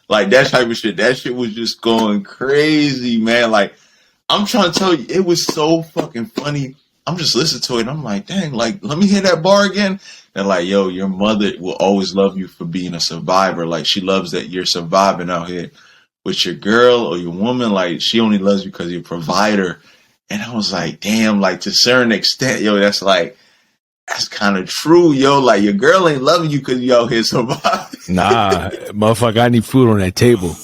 like that type of shit. That shit was just going crazy, man. Like, I'm trying to tell you, it was so fucking funny. I'm just listening to it and I'm like, dang, like, let me hear that bar again. And like, yo, your mother will always love you for being a survivor. Like, she loves that you're surviving out here. With your girl or your woman, like, she only loves you because you're a provider. And I was like, damn, like, to a certain extent, yo, that's kind of true, yo. Like, your girl ain't loving you because you out here surviving. Nah, motherfucker, I need food on that table.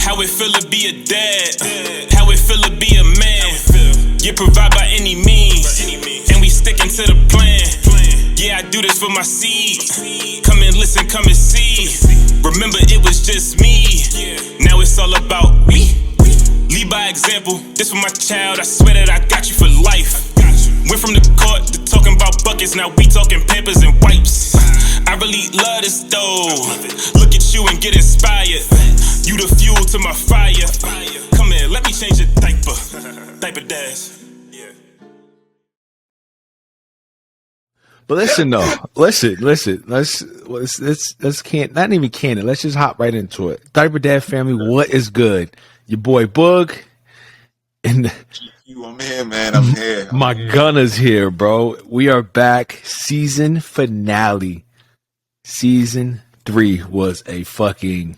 How it feel to be a dad, how it feel to be a man. You provide by any means, and we sticking to the plan. Yeah, I do this for my seed. Come and listen, come and see. Remember, it was just me. Now it's all about me. Lead by example. This for my child. I swear that I got you for life. Went from the court to talking about buckets. Now we talking Pampers and wipes. I really love this though. Look at you and get inspired. You the fuel to my fire. Come here, let me change your diaper. Diaper dash. But listen though, listen. Let's can't not even can it. Let's just hop right into it. Diaper Dad family, what is good? Your boy Boog and GQ, I'm here, man. I'm here. My Gunner's here, bro. We are back. Season finale. Season 3 was a fucking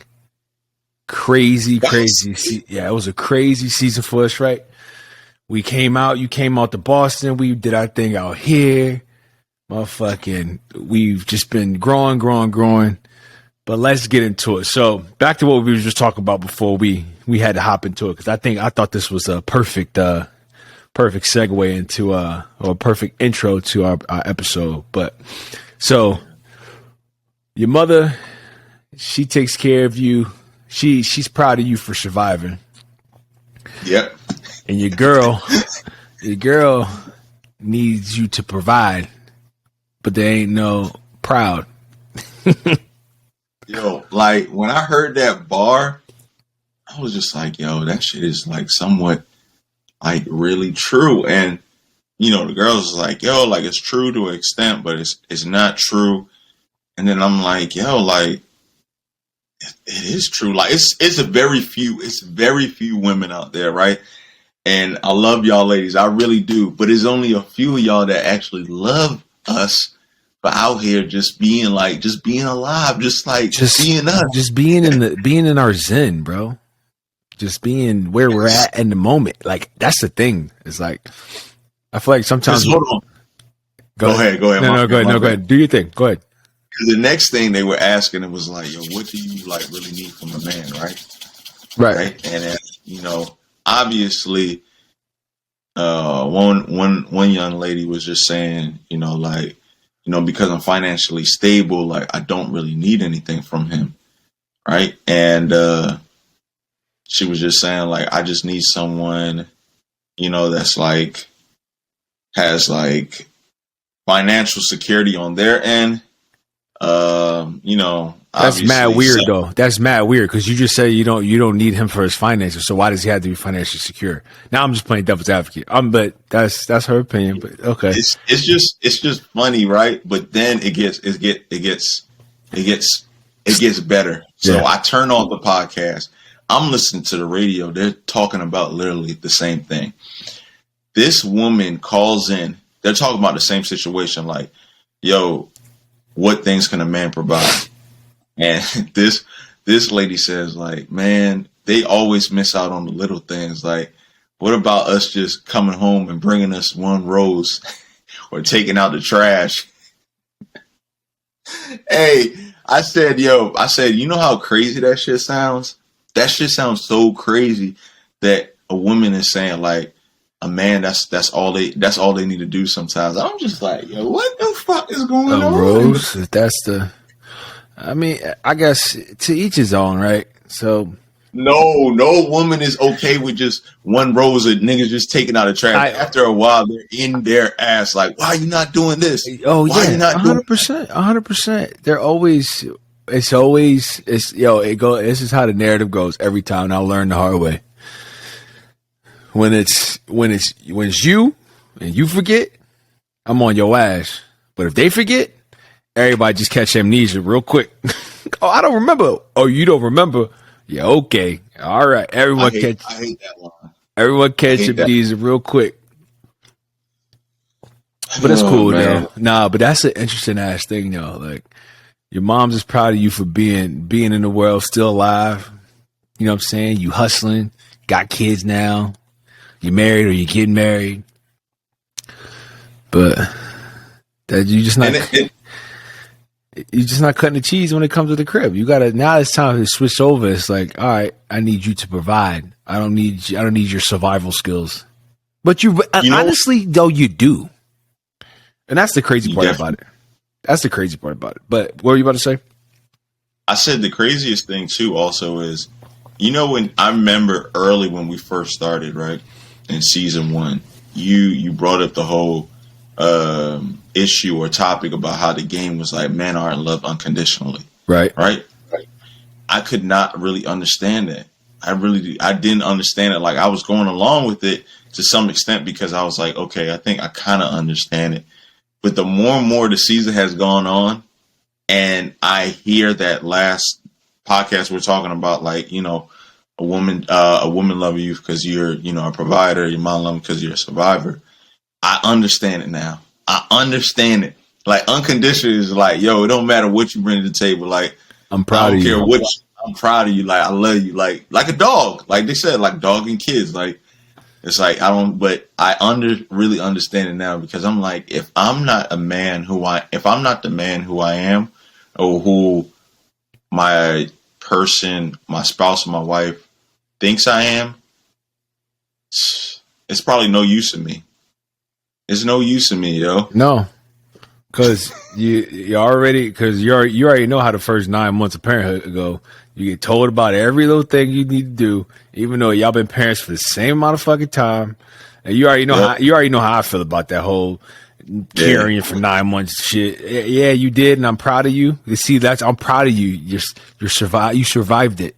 crazy. Yeah, it was a crazy season for us, right? We came out. You came out to Boston. We did our thing out here. Motherfucking, we've just been growing. But let's get into it. So back to what we were just talking about before we had to hop into it, because I thought this was a perfect segue into or a perfect intro to our episode. But so your mother, she takes care of you. She's proud of you for surviving. Yep. And your girl needs you to provide. But they ain't no proud. Yo, like, when I heard that bar, I was just like, yo, that shit is, like, somewhat, like, really true. And, you know, the girls was like, yo, like, it's true to an extent, but it's not true. And then I'm like, yo, like, it is true. Like, it's very few women out there, right? And I love y'all ladies. I really do. But it's only a few of y'all that actually love us for out here just being alive, just being us, just being in our zen, bro. Just being where we're at in the moment. Like, that's the thing. It's like, I feel like sometimes. Hold on. Go ahead. Go ahead. Do your thing. Go ahead. Because the next thing they were asking, it was like, yo, what do you like really need from a man, right? Right. And you know, obviously, one young lady was just saying, you know, like, you know, because I'm financially stable, like, I don't really need anything from him, right? And she was just saying, like, I just need someone, you know, that's like has like financial security on their end. You know, that's mad weird though. That's mad weird because you just say you don't need him for his finances. So why does he have to be financially secure? Now I'm just playing devil's advocate. But that's her opinion. But okay, it's just funny, right? But then it gets better. So yeah. I turn on the podcast. I'm listening to the radio. They're talking about literally the same thing. This woman calls in. They're talking about the same situation. Like, yo, what things can a man provide? And this lady says, like, man, they always miss out on the little things. Like, what about us just coming home and bringing us one rose or taking out the trash? Hey, I said, you know how crazy that shit sounds? That shit sounds so crazy that a woman is saying, like, a man, that's all they need to do sometimes. I'm just like, yo, what the fuck is going on? Rose, I mean, I guess to each his own, right? So no woman is okay with just one rose of niggas just taking out a trash. After a while, they're in their ass like, why are you not doing this? Oh, why yeah, you not 100%. They're always, this is how the narrative goes every time. And I'll learn the hard way. When it's you and you forget, I'm on your ass. But if they forget, everybody just catch amnesia real quick. Oh, I don't remember. Oh, you don't remember? Yeah, okay. All right. I hate that line. Everyone catch hate up that. these real quick. But it's Oh, cool man. though. Nah, but that's an interesting ass thing though. Like your mom's just proud of you for being in the world, still alive. You know what I'm saying? You hustling, got kids now. You married or you getting married. But that you just not you're just not cutting the cheese when it comes to the crib. You gotta now it's time to switch over. It's like, all right, I need you to provide. I don't need your survival skills. But you honestly though you do. And that's the crazy part about it. That's the crazy part about it. But what were you about to say? I said the craziest thing too also is, when I remember early when we first started, right? In season 1, you brought up the whole issue or topic about how the game was like men aren't loved unconditionally. Right. I could not really understand that. I didn't understand it. Like I was going along with it to some extent because I was like, okay, I think I kind of understand it. But the more and more the season has gone on, and I hear that last podcast we're talking about, like, a woman love you because you're, a provider. Your mom love you because you're a survivor. I understand it now. I understand it. Like unconditional is like, yo, it don't matter what you bring to the table. Like I'm proud of you. I don't care what. I'm proud of you. Like I love you. Like a dog. Like they said, like dog and kids. Like it's like but I really understand it now because I'm like, if I'm not the man who I am, or who my spouse, or my wife thinks I am, it's probably no use in me. It's no use in me, yo. No, because you already know how the first 9 months of parenthood go. You get told about every little thing you need to do, even though y'all been parents for the same amount of fucking time, and you already know how I feel about that whole carrying for 9 months shit. Yeah, you did, and I'm proud of you. I'm proud of you. You survived it.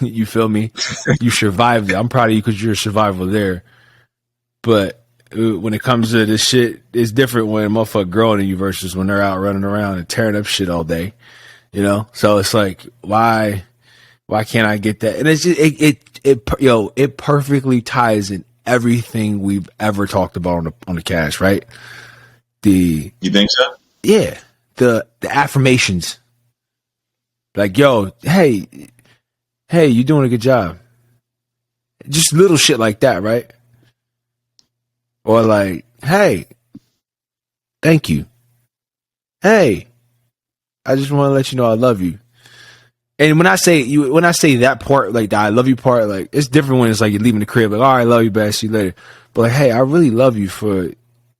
You feel me? You survived it. I'm proud of you because you're a survivor there. But when it comes to this shit, it's different when a motherfucker growing in you versus when they're out running around and tearing up shit all day. So it's like, why can't I get that? And it's just, it perfectly ties in everything we've ever talked about on the cast, right? You think so? Yeah. The affirmations. Like, yo, hey, you're doing a good job. Just little shit like that, right? Or like, hey, thank you. Hey, I just want to let you know I love you. And when I say that part, like the I love you part, like it's different when it's like you're leaving the crib, like, all right, I love you, bad, see you later. But like, hey, I really love you for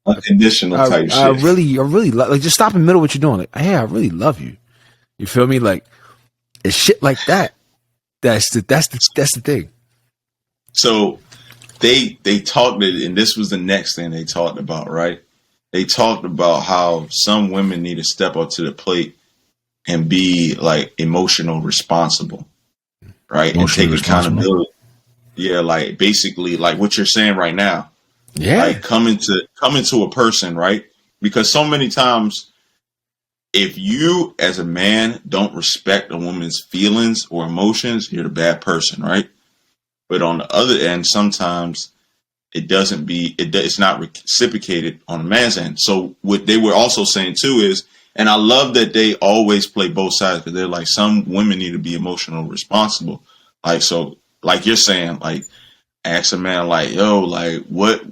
unconditional type shit. I really like just stop in the middle of what you're doing. Like, hey, I really love you. You feel me? Like it's shit like that. That's the thing. So they talked, and this was the next thing they talked about, right? They talked about how some women need to step up to the plate and be like emotional responsible, right? And take accountability. Yeah, like basically like what you're saying right now. Yeah. Like coming to a person, right? Because so many times if you as a man don't respect a woman's feelings or emotions, you're the bad person, right? But on the other end, sometimes it's not reciprocated on a man's end. So what they were also saying too is, and I love that they always play both sides because they're like, some women need to be emotional responsible. Like, so like you're saying, like ask a man like, yo, like what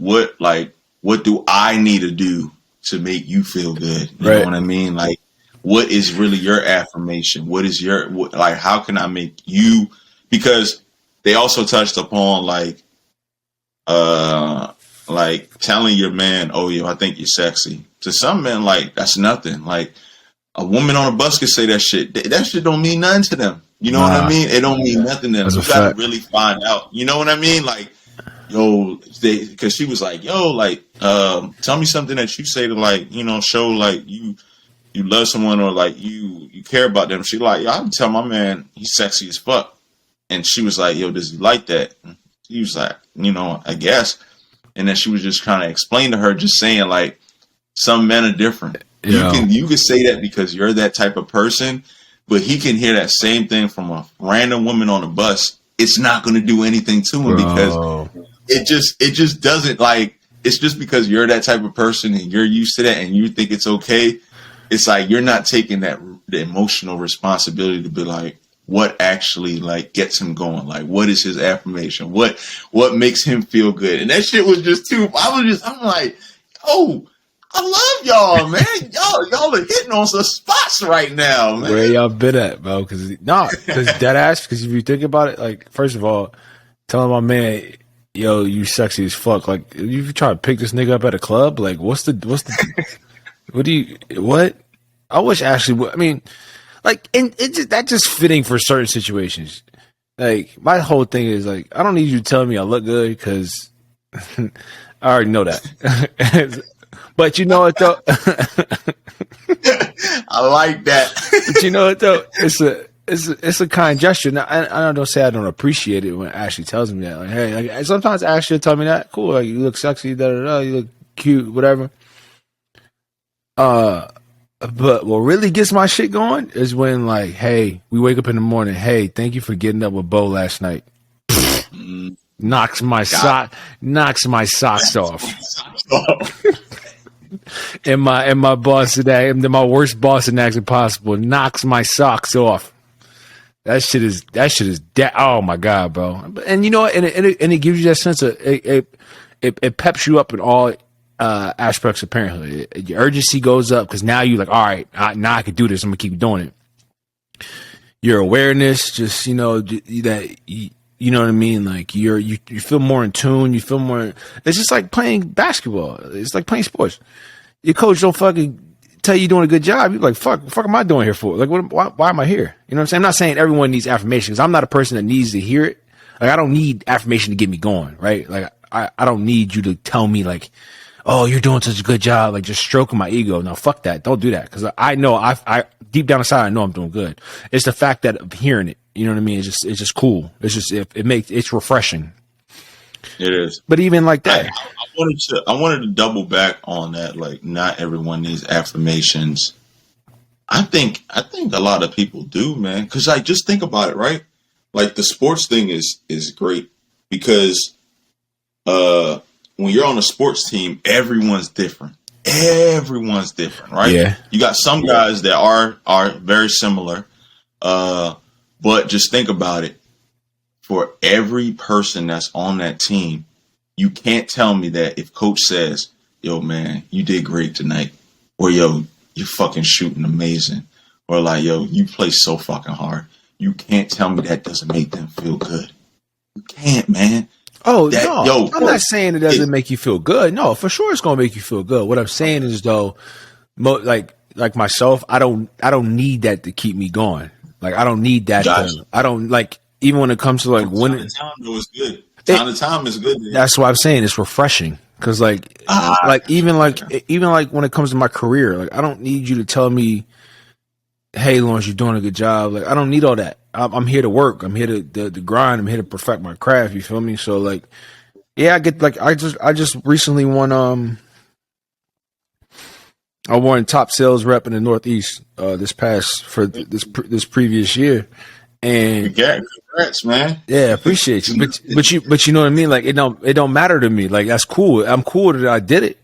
do I need to do to make you feel good? You know what I mean? Like, what is really your affirmation? What is like, how can I make you, because they also touched upon like telling your man, oh, yo, I think you're sexy. To some men, like, that's nothing. Like, a woman on a bus could say that shit. That shit don't mean nothing to them. You know what I mean? It don't mean nothing to them. You gotta really find out. You know what I mean? Like, yo, because she was like, yo, like, tell me something that you say to, like, show, like, you love someone or, like, you care about them. She like, yo, I can tell my man he's sexy as fuck. And she was like, yo, does he like that? He was like, I guess. And then she was just trying to explain to her, just saying, like, some men are different. Yeah. You can say that because you're that type of person, but he can hear that same thing from a random woman on the bus. It's not going to do anything to him because it just doesn't like. It's just because you're that type of person and you're used to that and you think it's okay. It's like you're not taking the emotional responsibility to be like, what actually like gets him going? Like, what is his affirmation? What makes him feel good? And that shit was just too. I'm like, oh, I love y'all, man. Y'all are hitting on some spots right now, man. Where y'all been at, bro? Because dead ass. Because if you think about it, like, first of all, telling my man, yo, you sexy as fuck. Like, if you try to pick this nigga up at a club, like, what? I wish Ashley would. I mean, like, and that's just fitting for certain situations. Like, my whole thing is like, I don't need you to tell me I look good because I already know that. But you know what though? I like that. But you know what though? It's a kind gesture. Now, I don't say I don't appreciate it when Ashley tells me that. Like, hey, like, sometimes Ashley will tell me that. Cool, like you look sexy, you look cute, whatever. But what really gets my shit going is when, like, hey, we wake up in the morning. Hey, thank you for getting up with Bo last night. Knocks my socks off. and my boss today, my worst boss in Acting Possible, knocks my socks off. That shit is oh my god, bro. And you know what? And it gives you that sense of it peps you up in all aspects of parenthood. Your urgency goes up because now you're like, all right, now I can do this. I'm gonna keep doing it. Your awareness, just you know that you know what I mean. Like you feel more in tune. You feel more. It's just like playing basketball. It's like playing sports. Your coach don't fucking tell you you're doing a good job. You're like, fuck am I doing here for? Like, why am I here? You know what I'm saying? I'm not saying everyone needs affirmation because I'm not a person that needs to hear it. Like, I don't need affirmation to get me going, right? Like, I don't need you to tell me like, oh, you're doing such a good job, like just stroking my ego. No, fuck that. Don't do that. Cause I know I deep down inside, I know I'm doing good. It's the fact that of hearing it, you know what I mean? It's just cool. It's just, it's refreshing. It is. But even like that, I wanted to double back on that. Like, not everyone needs affirmations. I think a lot of people do, man. Cause like, just think about it, right? Like the sports thing is great because, when you're on a sports team, everyone's different. Everyone's different, right? Yeah. You got some guys that are very similar. But just think about it. For every person that's on that team, you can't tell me that if coach says, yo, man, you did great tonight. Or, yo, you're fucking shooting amazing. Or like, yo, you play so fucking hard. You can't tell me that doesn't make them feel good. You can't, man. Oh, no, I'm not saying it doesn't make you feel good. No, for sure it's going to make you feel good. What I'm saying is, though, like myself, I don't need that to keep me going. Like, I don't need that. I don't, like, even when it comes to, like, winning. Time is good. Time is good. Man. That's what I'm saying. It's refreshing. Because, even when it comes to my career, like, I don't need you to tell me, hey, Lawrence, you're doing a good job. Like, I don't need all that. I'm here to work. I'm here to grind. I'm here to perfect my craft. You feel me? So like, yeah, I get like I just recently won. I won top sales rep in the Northeast this previous year, and congrats, man. Yeah, appreciate you. But you know what I mean? Like it don't matter to me. Like that's cool. I'm cool that I did it.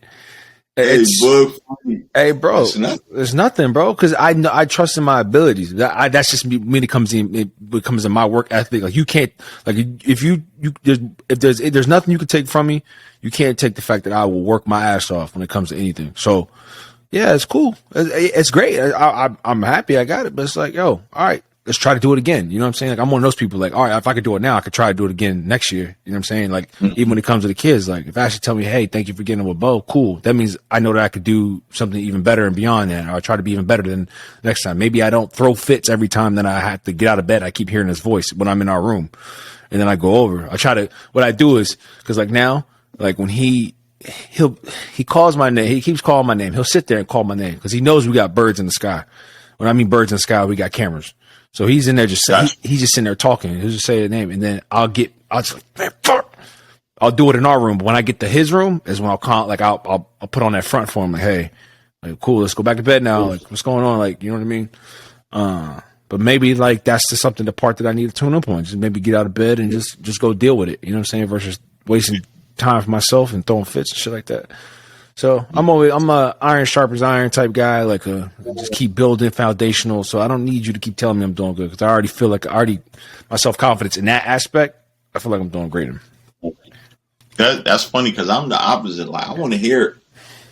Hey, bro, there's nothing, bro, because I trust in my abilities. That's just me. It comes in my work ethic. Like you can't, like if there's nothing you can take from me, you can't take the fact that I will work my ass off when it comes to anything. So yeah, it's cool. It's great. I'm happy I got it, but it's like, yo, all right, let's try to do it again. You know what I'm saying? Like I'm one of those people. Like, all right, if I could do it now, I could try to do it again next year. You know what I'm saying? Like even when it comes to the kids, like if Ashley tell me, hey, thank you for getting with Bo, cool. That means I know that I could do something even better and beyond that. Or I try to be even better than next time. Maybe I don't throw fits every time that I have to get out of bed. I keep hearing his voice when I'm in our room, and then I go over. What I do is because like now, like when he calls my name, he keeps calling my name. He'll sit there and call my name because he knows we got birds in the sky. When I mean birds in the sky, we got cameras. So he's in there he's just sitting there talking. He'll just say the name, and then I'll do it in our room. But when I get to his room is when I'll put on that front for him. Like, hey, like, cool, let's go back to bed now. Like, what's going on? Like, you know what I mean? But maybe like that's just something the part that I need to tune up on. Just maybe get out of bed and just go deal with it. You know what I'm saying? Versus wasting time for myself and throwing fits and shit like that. So I'm a iron sharpens iron type guy. Like just keep building foundational. So I don't need you to keep telling me I'm doing good because I already feel like my self confidence in that aspect. I feel like I'm doing great. That's funny because I'm the opposite. Like I want to hear it.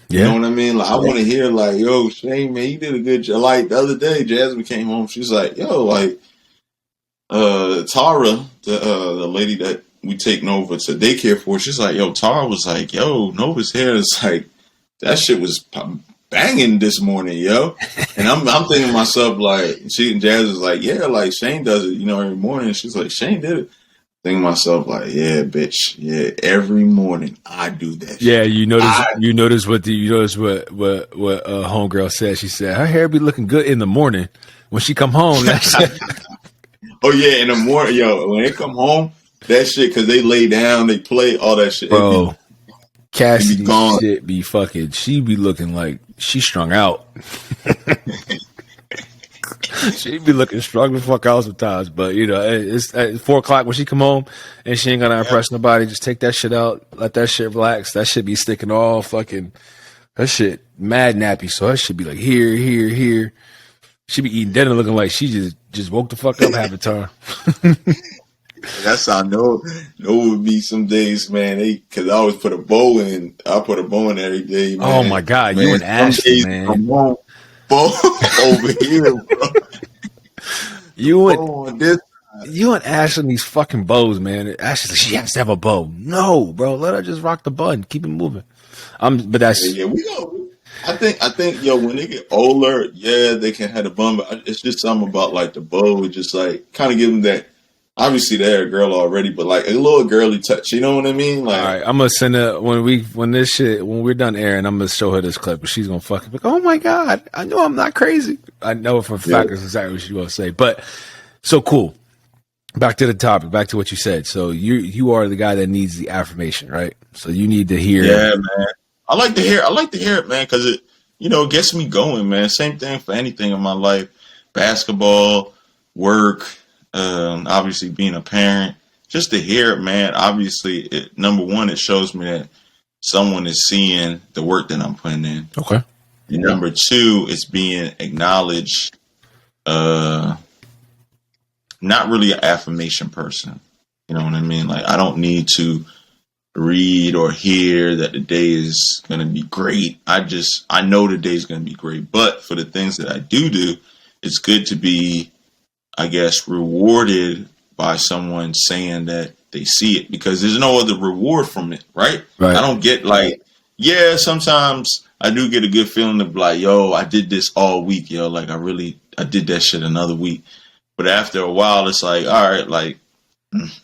You Yeah. know what I mean? Like I want to hear like, yo, Shane, man, you did a good job. Like the other day, Jasmine came home. She's like, yo, like Tara, the lady that we take Nova to daycare for, she's like, yo, Tara was like, yo, Nova's hair is like that shit was banging this morning, yo. And I'm thinking to myself like, she and Jazz was like, yeah, like Shane does it, you know, every morning. She's like, Shane did it. Thinking to myself like, yeah, bitch, yeah, every morning I do that. Yeah, you notice what homegirl said. She said her hair be looking good in the morning. When she come home, that shit. Oh yeah, in the morning, yo, when they come home, that shit because they lay down, they play all that shit, bro. Cassidy gone. shit be fucking. She be looking like she strung out. She be looking strung the fuck out sometimes, but you know, it's at 4:00 when she come home and she ain't gonna impress nobody. Just take that shit out, let that shit relax. That shit be sticking all fucking. That shit mad nappy, so that shit be like here. She be eating dinner looking like she just woke the fuck up half the time. That's how I know would be some days, man. Because I always put a bow in. I put a bow in every day, man. Oh my god, man, you and Ashley, man. Bow over here, bro. You and Ashley and these fucking bows, man. Ashley's like, she has to have a bow. No, bro, let her just rock the button, keep it moving. But that's we go. I think, yo, when they get older, yeah, they can have a bum. But it's just something about like the bow. It just like kind of give them that. Obviously, they're a girl already, but like a little girly touch. You know what I mean? Like, all right, I'm gonna send her when we're done airing. I'm gonna show her this clip, and she's gonna fucking be like, "Oh my god, I know I'm not crazy." I know for a fact that's exactly what she's gonna say. But so cool. Back to the topic. Back to what you said. So you are the guy that needs the affirmation, right? So you need to hear. Yeah, man. I like to hear it, man, because it gets me going, man. Same thing for anything in my life, basketball, work. Obviously being a parent, just to hear it, man. Obviously, number one, it shows me that someone is seeing the work that I'm putting in. Okay. And number two, it's being acknowledged. Not really an affirmation person. You know what I mean? Like, I don't need to read or hear that the day is going to be great. I know the day is going to be great. But for the things that I do, it's good to be, I guess, rewarded by someone saying that they see it, because there's no other reward from it, right? I don't get like, yeah, sometimes I do get a good feeling of like, yo, I did this all week, yo, like I did that shit another week. But after a while, it's like, all right, like,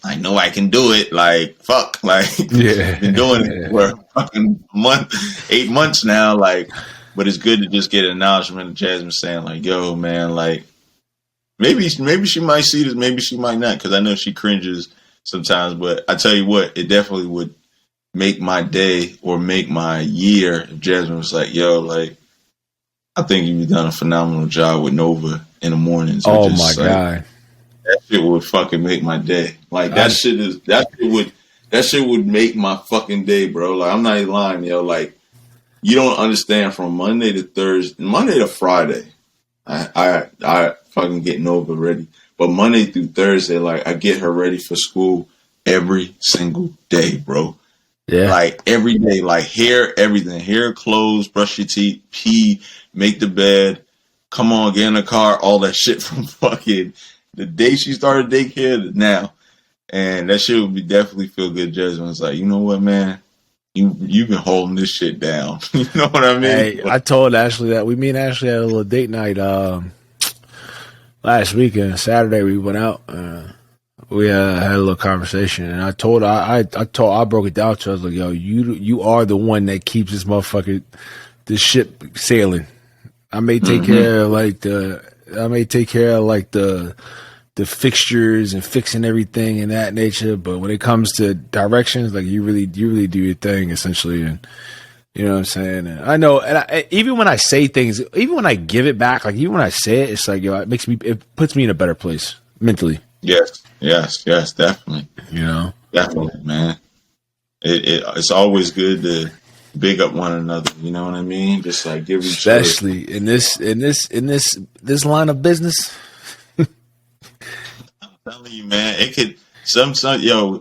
I know I can do it. Like, fuck, like, been doing it for a fucking 8 months now. Like, but it's good to just get an acknowledgement of Jasmine saying like, yo, man, like, maybe she might see this, maybe she might not, because I know she cringes sometimes. But I tell you what, it definitely would make my day or make my year if Jasmine was like, yo, like, I think you've done a phenomenal job with Nova in the mornings. Oh my god, that shit would fucking make my day. Like that shit would make my fucking day, bro. Like I'm not even lying, yo. Like you don't understand. From Monday to Friday, I fucking get Nova ready. But Monday through Thursday, like I get her ready for school every single day, bro. Yeah. Like every day, like hair, everything. Hair, clothes, brush your teeth, pee, make the bed, come on, get in the car, all that shit from fucking the day she started daycare to now. And that shit would be definitely feel good. Jasmine's like, you know what, man? You've been holding this shit down. You know what I mean? Hey, I told Ashley that me and Ashley had a little date night last weekend. Saturday we went out. We had a little conversation, and I told her, I broke it down to her. I was like, yo, you are the one that keeps this ship sailing. I may take care of the fixtures and fixing everything and that nature, but when it comes to directions, like you really do your thing essentially. And You know what I'm saying? And I know, and even when I say things, even when I give it back, like even when I say it, it's like, yo, it puts me in a better place mentally. Yes, definitely. You know, Definitely, man. It's always good to big up one another. You know what I mean? Just like give each other. especially in this line of business. I'm telling you, man. It could some yo.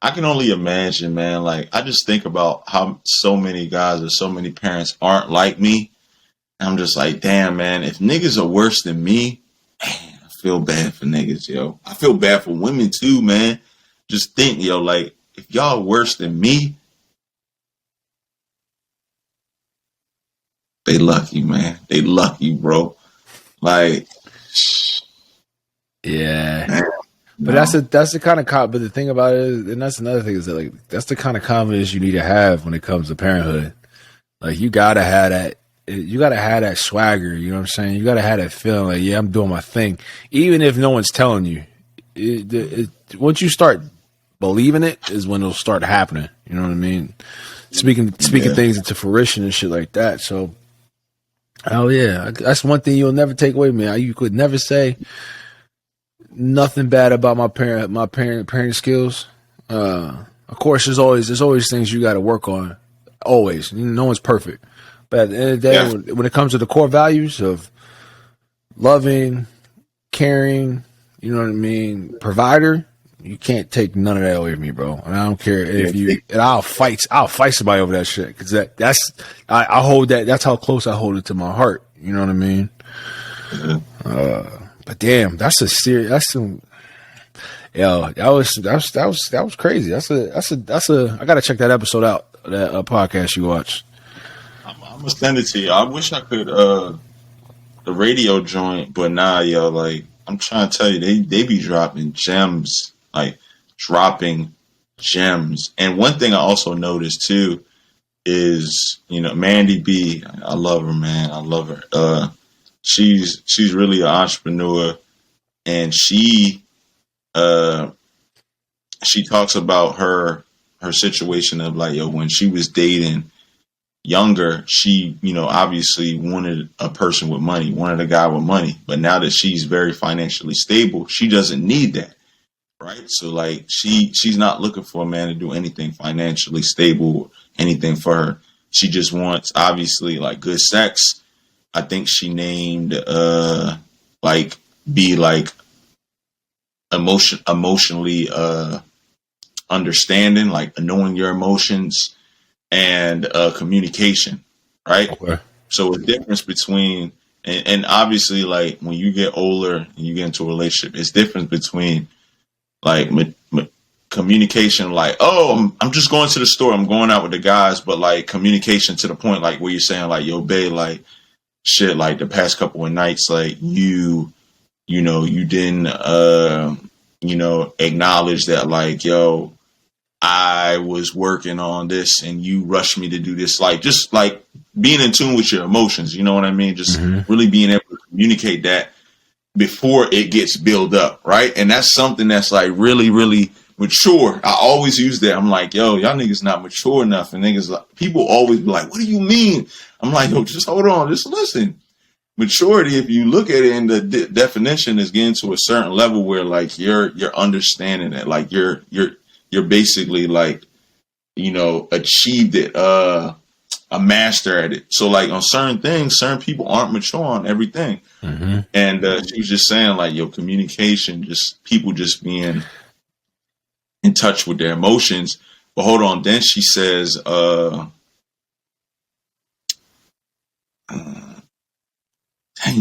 I can only imagine, man. Like I just think about how so many guys or so many parents aren't like me. And I'm just like, damn, man. If niggas are worse than me, man, I feel bad for niggas, yo. I feel bad for women too, man. Just think, yo, like if y'all worse than me, they lucky, man. They lucky, bro. Like, Yeah. man, But that's the kind of but the thing about it is, and that's another thing is that like that's the kind of confidence you need to have when it comes to parenthood. Like you gotta have that swagger. You know what I'm saying? You gotta have that feeling like, yeah, I'm doing my thing, even if no one's telling you. Once you start believing it, is when it'll start happening. You know what I mean? Speaking things into fruition and shit like that. So, hell yeah, that's one thing you'll never take away from me. You could never say nothing bad about my parenting skills. Of course, there's always things you got to work on. Always, no one's perfect. But at the end of the day, when it comes to the core values of loving, caring, you know what I mean, provider, you can't take none of that away from me, bro. And I don't care if you. And I'll fight somebody over that shit because I hold that. That's how close I hold it to my heart. You know what I mean? mm-hmm. But damn, that's a serious. That's some. Yo, that was crazy. That's a. I gotta check that episode out. That podcast you watched. I'm gonna send it to you. I wish I could the radio joint, but nah, yo, like I'm trying to tell you, they be dropping gems, like dropping gems. And one thing I also noticed too is, you know, Mandy B. I love her, man. I love her. She's really an entrepreneur, and she talks about her situation of like, yo, when she was dating younger, she, you know, obviously wanted a person with money, wanted a guy with money. But now that she's very financially stable, she doesn't need that. Right. So like she's not looking for a man to do anything financially stable, anything for her. She just wants obviously like good sex. I think she named like be like emotionally understanding, like knowing your emotions, and communication, right? Okay. So a difference between and obviously like when you get older and you get into a relationship, it's different between like communication, like, oh, I'm just going to the store, I'm going out with the guys, but like communication to the point like where you're saying like, yo, babe, like shit, like the past couple of nights, like you know, you didn't you know, acknowledge that like, yo, I was working on this and you rushed me to do this. Like, just like being in tune with your emotions, you know what I mean? Just really being able to communicate that before it gets built up, right? And that's something that's like really, really mature. I always use that. I'm like, yo, y'all niggas not mature enough. And niggas, like, people always be like, what do you mean? I'm like, yo, just hold on, just listen. Maturity, if you look at it in the definition, is getting to a certain level where like you're understanding it, like you're basically like, you know, achieved it, a master at it. So like on certain things, certain people aren't mature on everything. And she was just saying like, yo, communication, just people just being in touch with their emotions. But hold on, then she says, dang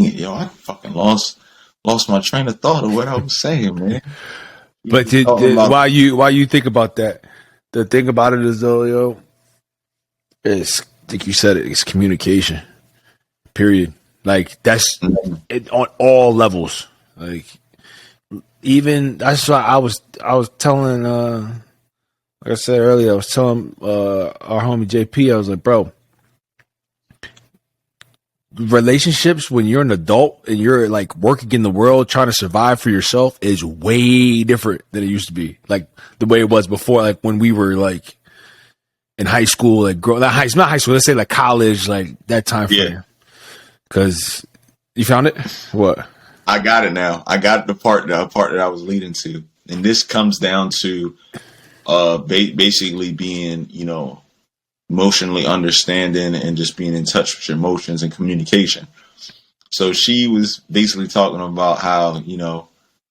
it, yo, I fucking lost my train of thought of what I was saying, man. But why you think about that? The thing about it is though, yo, is I think you said it, it's communication. Period. Like that's it on all levels. Like even that's why I was telling like I said earlier, I was telling our homie JP, I was like, bro, relationships when you're an adult and you're like working in the world trying to survive for yourself is way different than it used to be. Like the way it was before, like when we were like in high school, like not high school, let's say like college, like that time frame. Yeah. Because you found it? What? I got it now. I got the part that I was leading to, and this comes down to basically being, emotionally understanding and just being in touch with your emotions and communication. So she was basically talking about how,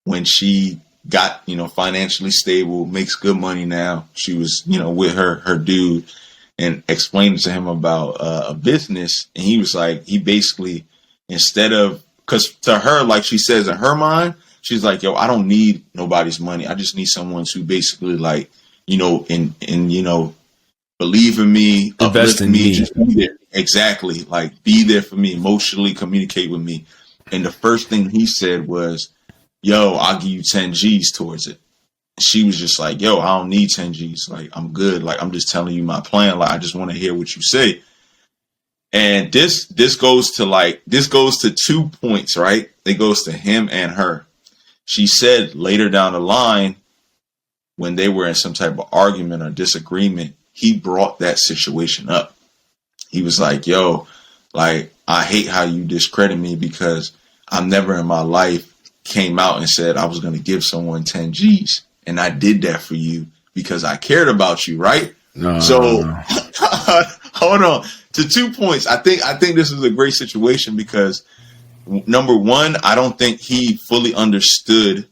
when she got, financially stable, makes good money now. She was, with her dude and explained to him about a business. And he was like, he basically, instead of, because to her, like she says in her mind, she's like, yo, I don't need nobody's money. I just need someone to basically like, believe in me, invest in me, me. just be there. Exactly. Like be there for me, emotionally communicate with me. And the first thing he said was, yo, I'll give you 10 G's towards it. She was just like, yo, I don't need 10 G's. Like, I'm good. Like, I'm just telling you my plan. Like, I just want to hear what you say. And this goes to 2 points, right? It goes to him and her. She said later down the line, when they were in some type of argument or disagreement, he brought that situation up. He was like, yo, like, I hate how you discredit me because I never in my life came out and said I was going to give someone 10 G's. And I did that for you because I cared about you, right? No. Hold on. To 2 points, I think this is a great situation because, number one, I don't think he fully understood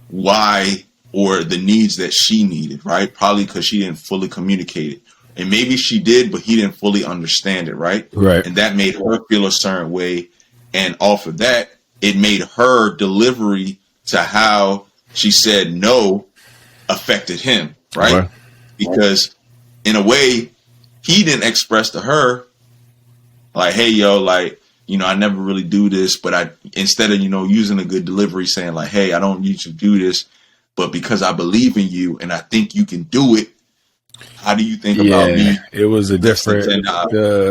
why or the needs that she needed, right? Probably because she didn't fully communicate it. And maybe she did, but he didn't fully understand it, right? Right. And that made her feel a certain way. And off of that, it made her delivery to how she said no affected him, right? Right. Because in a way, he didn't express to her like, hey, yo, like, I never really do this, but instead of, using a good delivery saying like, hey, I don't need you to do this, but because I believe in you and I think you can do it, how do you think about me? It was a different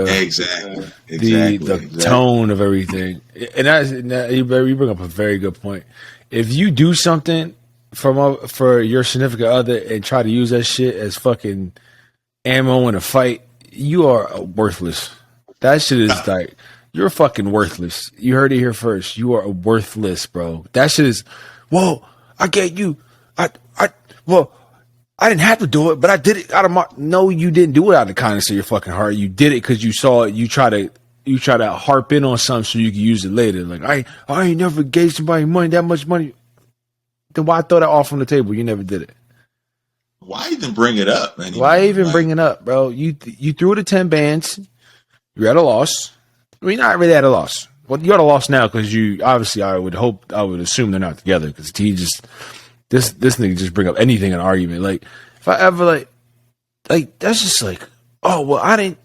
exactly. The tone of everything. And you bring up a very good point. If you do something for your significant other and try to use that shit as fucking ammo in a fight, you are worthless. That shit is like, you're fucking worthless. You heard it here first. You are worthless, bro. That shit is, whoa, I get you. I didn't have to do it, but I did it out of my. No, you didn't do it out of the kindness of your fucking heart. You did it because you saw it. You try to harp in on something so you can use it later. Like I ain't never gave somebody money, that much money. Then why throw that off on the table? You never did it. Why even bring it up, man? Why even bring it up, bro? You threw the 10 bands. You're at a loss. I mean, not really at a loss. Well, you're at a loss now because you obviously. I would assume they're not together because he just. This nigga just bring up anything in an argument. Like, if I ever like that's just like, oh well, I didn't.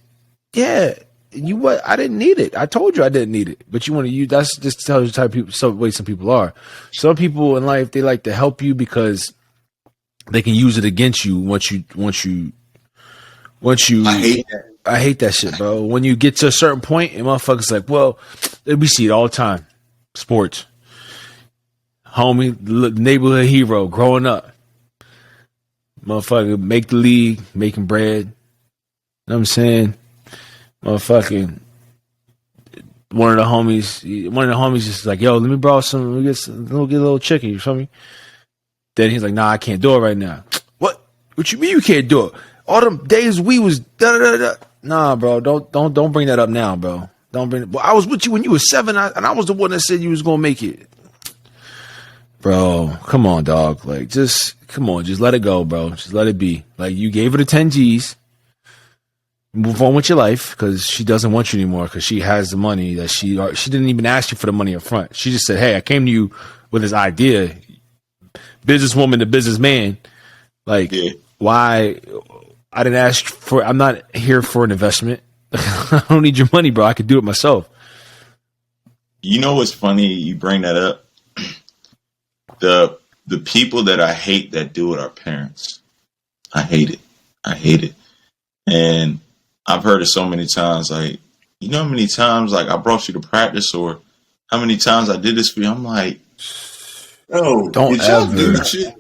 Yeah, I didn't need it. I told you I didn't need it. But you want to use that's just tells you the type of people. Some way some people are. Some people in life they like to help you because they can use it against you once you. I hate that shit, bro. When you get to a certain point, and motherfuckers like, well, we see it all the time. Sports. Homie, neighborhood hero, growing up. Motherfucker, make the league, making bread. You know what I'm saying? Motherfucking, one of the homies just like, yo, let me borrow some, let me get a little chicken, you feel me? Then he's like, nah, I can't do it right now. What you mean you can't do it? All them days we was da-da-da-da. Nah, bro, don't bring that up now, bro. Don't bring it. Well, I was with you when you were 7, and I was the one that said you was gonna make it. Bro, come on, dog. Like, just let it go, bro. Just let it be. Like, you gave her the 10 G's. Move on with your life because she doesn't want you anymore because she has the money that she didn't even ask you for the money up front. She just said, hey, I came to you with this idea. Businesswoman to businessman. Like, why? I didn't ask for, I'm not here for an investment. I don't need your money, bro. I could do it myself. You know what's funny? You bring that up. The people that I hate that do it are parents. I hate it. And I've heard it so many times, like, you know how many times like I brought you to practice or how many times I did this for you? I'm like, oh, don't did y'all ever do shit?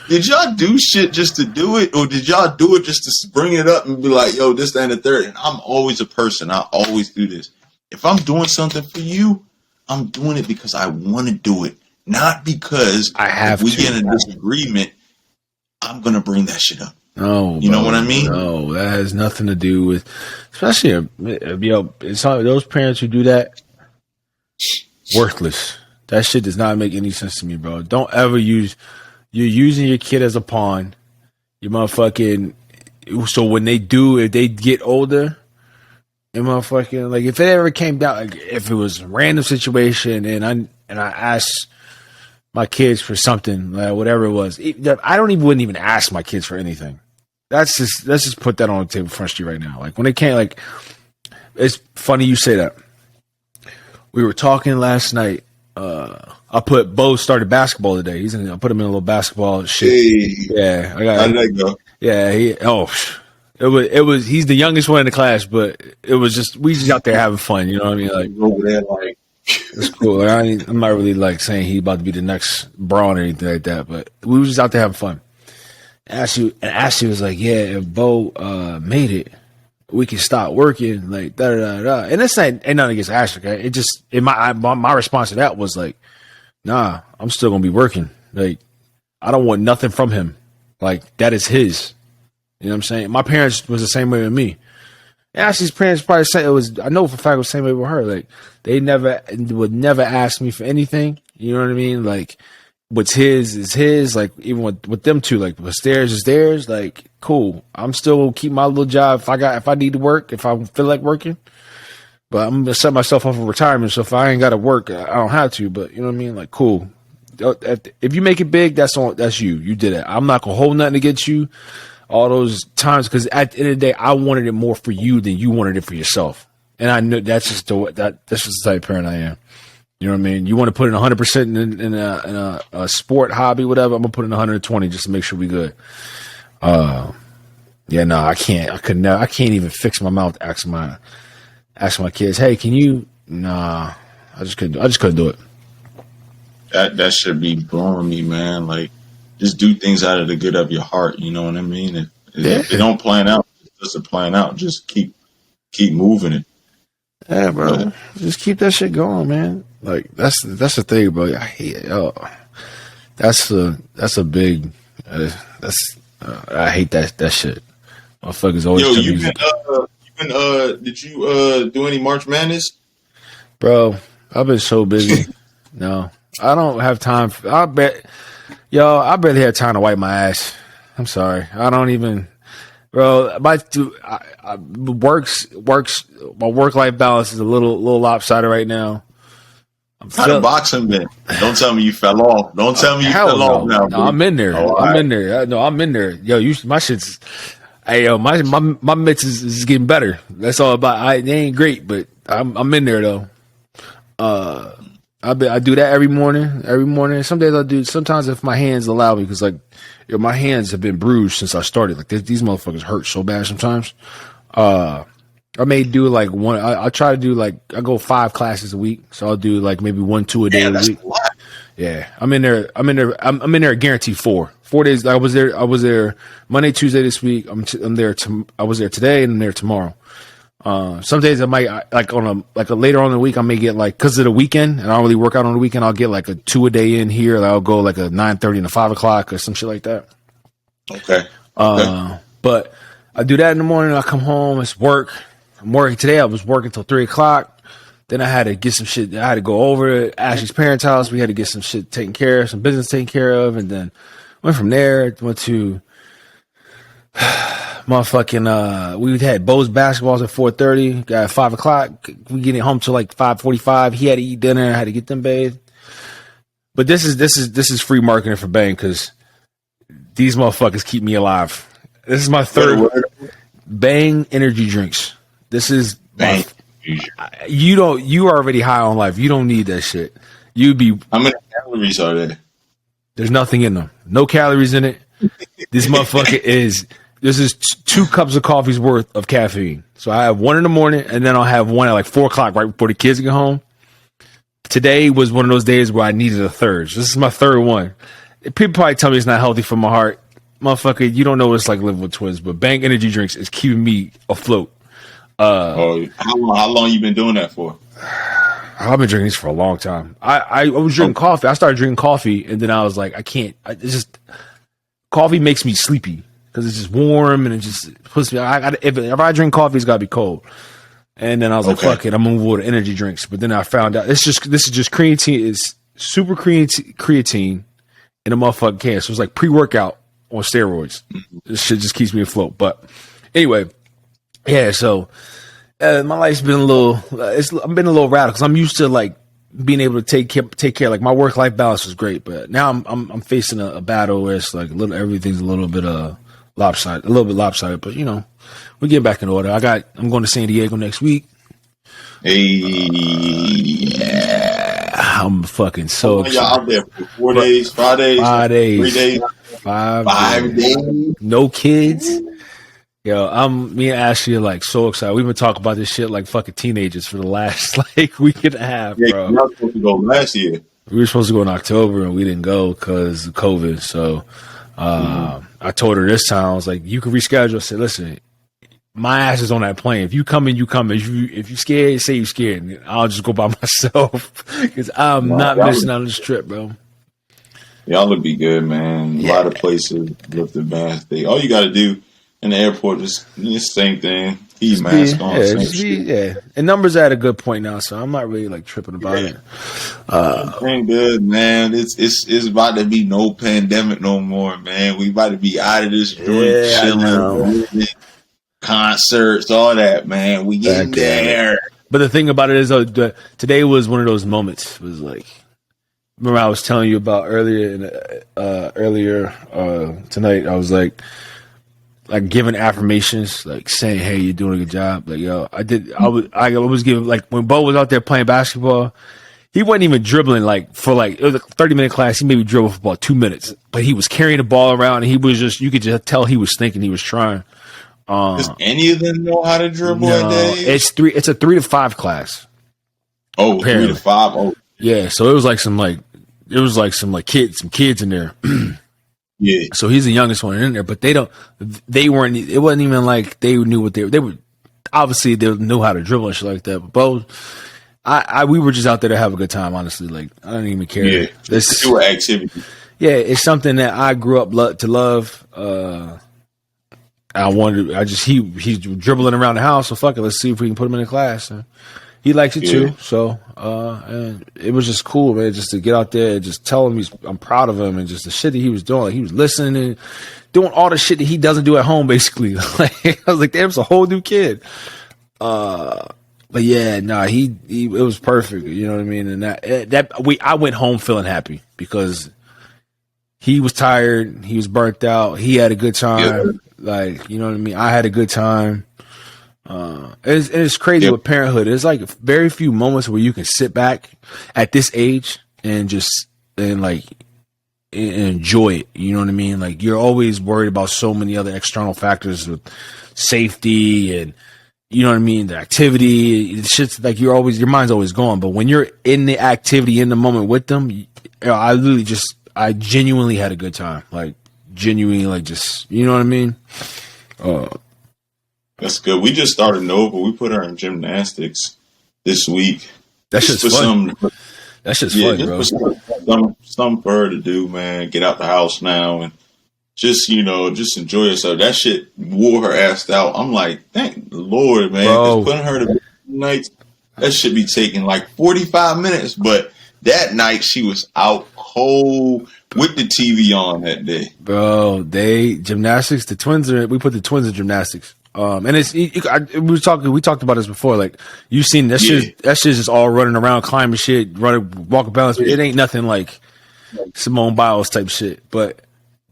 Did y'all do shit just to do it, or did y'all do it just to bring it up and be like, yo, this, that, and the third? And I'm always a person. I always do this. If I'm doing something for you, I'm doing it because I want to do it, not because I have if we to. get in a disagreement, I'm going to bring that shit up. No, you know what I mean? No, that has nothing to do with, especially, it's all, those parents who do that, worthless. That shit does not make any sense to me, bro. Don't ever use, you're using your kid as a pawn. You motherfucking, so when they do, if they get older, and motherfucking, like, if it ever came down, like, if it was a random situation and I asked my kids for something, like, whatever it was, I wouldn't even ask my kids for anything. Let's just put that on the table front street right now. Like, when it came, like, it's funny you say that. We were talking last night. Bo started basketball today. I put him in a little basketball shit. Hey, yeah, how did that go? Yeah, it was. He's the youngest one in the class, but it was just we just out there having fun. You know what I mean? Like over there, like it's cool. I'm not really like saying he's about to be the next Braun or anything like that, but we were just out there having fun. Ashley was like, "Yeah, if Bo made it, we can stop working." Like da da da. And this ain't nothing against Ashley. Okay? It just my response to that was like, "Nah, I'm still gonna be working. Like I don't want nothing from him. Like that is his." You know what I'm saying? My parents was the same way with me. Ashley's parents probably said it was. I know for a fact it was the same way with her. Like they would never ask me for anything. You know what I mean? Like what's his is his. Like even with them two, like what's theirs is theirs. Like cool. I'm still gonna keep my little job if I need to work, if I feel like working. But I'm gonna set myself up for retirement. So if I ain't got to work, I don't have to. But you know what I mean? Like cool. If you make it big, that's you. You did it. I'm not gonna hold nothing against you. All those times, because at the end of the day, I wanted it more for you than you wanted it for yourself, and I knew that's just that's just the type of parent I am. You know what I mean? You want to put in 100% in a sport hobby, whatever. I'm gonna put in 120 just to make sure we good. Yeah, no, I can't. I can't even fix my mouth. Ask my kids, hey, can you? Nah, I just couldn't do it. That should be blowing me, man. Like. Just do things out of the good of your heart. You know what I mean? If it don't plan out, it doesn't plan out. Just keep moving it. Yeah, bro. Just keep that shit going, man. Like that's the thing, bro. I hate it. Oh, that's a big. I hate that shit. Motherfuckers always. Did you do any March Madness? Bro, I've been so busy. No, I don't have time. I barely have time to wipe my ass. I'm sorry. I don't even, bro. My work-life balance is a little lopsided right now. How the boxing been? Don't tell me you fell off. Don't tell me you fell off now. No, I'm in there. I'm in there. No, I'm in there. Yo, my shit's. Hey, yo, my mitts is getting better. That's all about. They ain't great, but I'm in there though. I do that every morning. Some days I do. Sometimes if my hands allow me, because like, my hands have been bruised since I started. Like these motherfuckers hurt so bad sometimes. I may do like one. I try to do like I go 5 classes a week, so I'll do like maybe 1-2 a day a week. Yeah, I'm in there. I'm in there. Guaranteed 4 days. I was there Monday, Tuesday this week. I'm there. I was there today and I'm there tomorrow. Some days I might like later on in the week I may get like because of the weekend and I don't really work out on the weekend. I'll get like a 2 a day in here. Like I'll go like a 9:30 and a 5 o'clock or some shit like that. Okay. But I do that in the morning. I come home. It's work. I'm working today. I was working till 3 o'clock. Then I had to get some shit. I had to go over to Ashley's parents' house. We had to get some shit taken care of, some business taken care of, and then went from there. Went to. Motherfucking, we had Bo's basketballs at 4:30. Got at 5 o'clock. We getting home till like 5:45. He had to eat dinner. I had to get them bathed. But this is free marketing for Bang because these motherfuckers keep me alive. This is my third Bang energy drinks. This is Bang. You are already high on life. You don't need that shit. How many calories are there? There's nothing in them. No calories in it. This motherfucker This is 2 cups of coffee's worth of caffeine. So I have 1 in the morning, and then I'll have 1 at like 4 o'clock right before the kids get home. Today was one of those days where I needed a third. This is my third one. people probably tell me it's not healthy for my heart. Motherfucker, you don't know what it's like living with twins, but Bang energy drinks is keeping me afloat. How long you been doing that for? I've been drinking these for a long time. I was drinking coffee. I started drinking coffee, and then I was like, I can't. It's just coffee makes me sleepy because it's just warm and it just puts me. If I drink coffee, it's got to be cold. And then I was like, fuck it, I'm gonna move over to energy drinks. But then I found out this is just creatine. It's super creatine in a motherfucking can. So it's like pre-workout on steroids. This shit just keeps me afloat. But anyway, yeah. So my life's been I've been a little radical because I'm used to like being able to take care. Like my work-life balance was great, but now I'm facing a battle where it's like everything's a little bit lopsided. But you know, we're getting back in order. I'm going to San Diego next week. Hey, yeah, I'm fucking so excited. Y'all out there for 4 days, 5 days, 5 days, 3 days, 5 days. No kids. Yo, me and Ashley are like so excited. We've been talking about this shit like fucking teenagers for the last like week and a half, bro. You were supposed to go last year. We were supposed to go in October and we didn't go because of COVID. So I told her this time, I was like, you can reschedule. I said, listen, my ass is on that plane. If you come in, you come in. If you scared, say you scared. And I'll just go by myself because I'm not missing out on this trip, bro. Y'all would be good, man. A lot of places with advanced thing. All you got to do in the airport is the same thing. Keep mask on. And numbers are at a good point now, so I'm not really like tripping about it. Ain't good, man. It's about to be no pandemic no more, man. We about to be out of this joint, chilling, concerts, all that, man. We getting there. But the thing about it is, today was one of those moments. It was like, remember I was telling you about earlier tonight. I was like giving affirmations, like saying, "Hey, you're doing a good job." Like, yo, I was giving, like, when Bo was out there playing basketball, he wasn't even dribbling it was a 30-minute class. He maybe dribbled for about 2 minutes, but he was carrying the ball around and you could just tell he was thinking, he was trying. Does any of them know how to dribble a day? It's a 3 to 5 class. Oh, apparently. 3 to 5. Oh, yeah. So it was like some kids in there. Yeah. So he's the youngest one in there, but it wasn't even like they knew what they were. Obviously, they knew how to dribble and shit like that. But both, we were just out there to have a good time. Honestly, like I don't even care. Yeah, it's do activity. Yeah, it's something that I grew up to love. He's dribbling around the house, so fuck it. Let's see if we can put him in a class. And he likes it too. So, and it was just cool, man, just to get out there and just tell him I'm proud of him and just the shit that he was doing. Like, he was listening and doing all the shit that he doesn't do at home, basically. Like, I was like, damn, it's a whole new kid. But yeah, it was perfect. You know what I mean? And I went home feeling happy because he was tired. He was burnt out. He had a good time. Yeah. Like, you know what I mean? I had a good time. It's crazy with parenthood. There's like very few moments where you can sit back at this age and enjoy it. You know what I mean? Like, you're always worried about so many other external factors with safety and, you know what I mean, the activity. Shit's like your mind's always gone. But when you're in the activity in the moment with them, I genuinely had a good time. Like, genuinely, like, just, you know what I mean? That's good. We just started Nova. We put her in gymnastics this week. That's just fun. That's just fun, bro. Something for her to do, man. Get out the house now and just enjoy yourself. That shit wore her ass out. I'm like, thank the Lord, man. Because putting her to nights, that should be taking like 45 minutes. But that night she was out cold with the TV on that day. Bro, gymnastics, we put the twins in gymnastics. And we talked about this before. Like, you've seen that shit. That shit's just all running around, climbing shit, walking balance. It ain't nothing like Simone Biles type shit. But